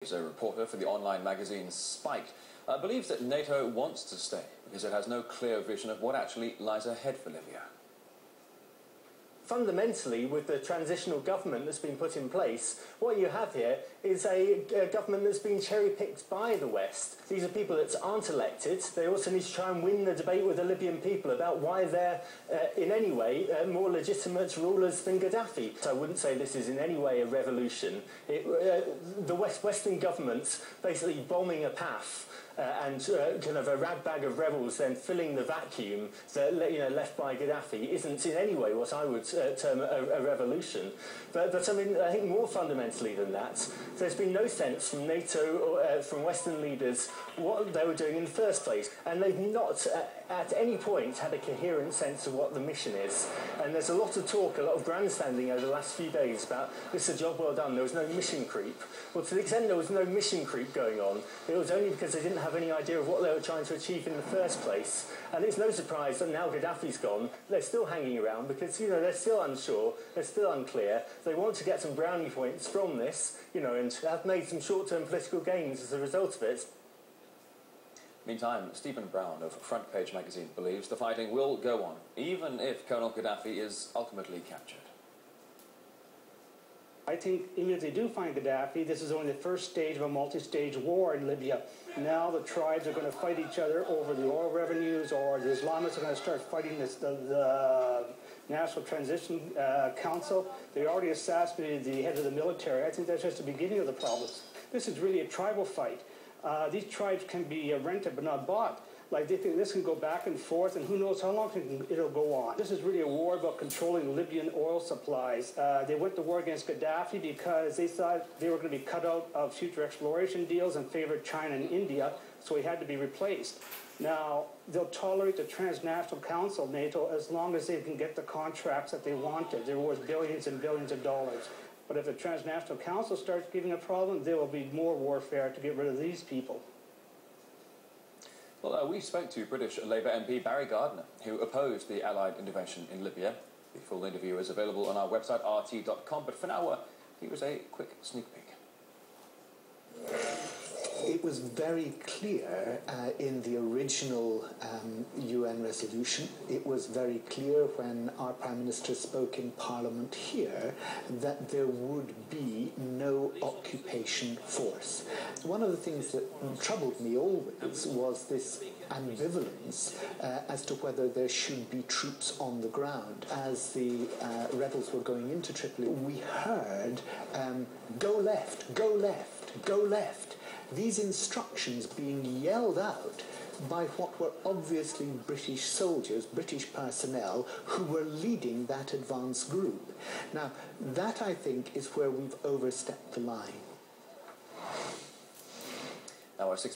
A reporter for the online magazine Spiked believes that NATO wants to stay because it has no clear vision of what actually lies ahead for Libya. Fundamentally, with the transitional government that's been put in place, what you have here is a government that's been cherry-picked by the West. These are people that aren't elected. They also need to try and win the debate with the Libyan people about why they're, in any way, more legitimate rulers than Gaddafi. So I wouldn't say this is in any way a revolution. The Western governments basically bombing a path and kind of a ragbag of rebels then filling the vacuum that, left by Gaddafi isn't in any way what I would term a revolution. But I mean, I think more fundamentally than that, there's been no sense from NATO or from Western leaders what they were doing in the first place. And they've not at any point had a coherent sense of what the mission is. And there's a lot of talk, a lot of grandstanding over the last few days about this is a job well done, there was no mission creep. Well, to the extent there was no mission creep going on, it was only because they didn't have any idea of what they were trying to achieve in the first place. And it's no surprise that now Gaddafi's gone, they're still hanging around because, they're still unsure, they're still unclear. They want to get some brownie points from this, and have made some short-term political gains as a result of it. Meantime, Stephen Brown of Front Page magazine believes the fighting will go on, even if Colonel Gaddafi is ultimately captured. I think even if they do find Gaddafi, this is only the first stage of a multi-stage war in Libya. Now the tribes are going to fight each other over the oil revenues, or the Islamists are going to start fighting the National Transition Council. They already assassinated the head of the military. I think that's just the beginning of the problems. This is really a tribal fight. These tribes can be rented but not bought. Like, they think this can go back and forth, and who knows how long it'll go on. This is really a war about controlling Libyan oil supplies. They went to war against Gaddafi because they thought they were going to be cut out of future exploration deals and favored China and India, so he had to be replaced. Now, they'll tolerate the Transnational Council, NATO, as long as they can get the contracts that they wanted. They're worth billions and billions of dollars. But if the Transnational Council starts giving a problem, there will be more warfare to get rid of these people. Well, we spoke to British Labour MP Barry Gardiner, who opposed the Allied intervention in Libya. The full interview is available on our website, rt.com, but for now, here was a quick sneak peek. It was very clear in the original UN resolution. It was very clear when our Prime Minister spoke in Parliament here that there would be no occupation force. One of the things that troubled me always was this ambivalence as to whether there should be troops on the ground. As the rebels were going into Tripoli, we heard, go left, go left, go left. These instructions being yelled out by what were obviously British soldiers, British personnel, who were leading that advance group. Now, that, I think, is where we've overstepped the line. Now, our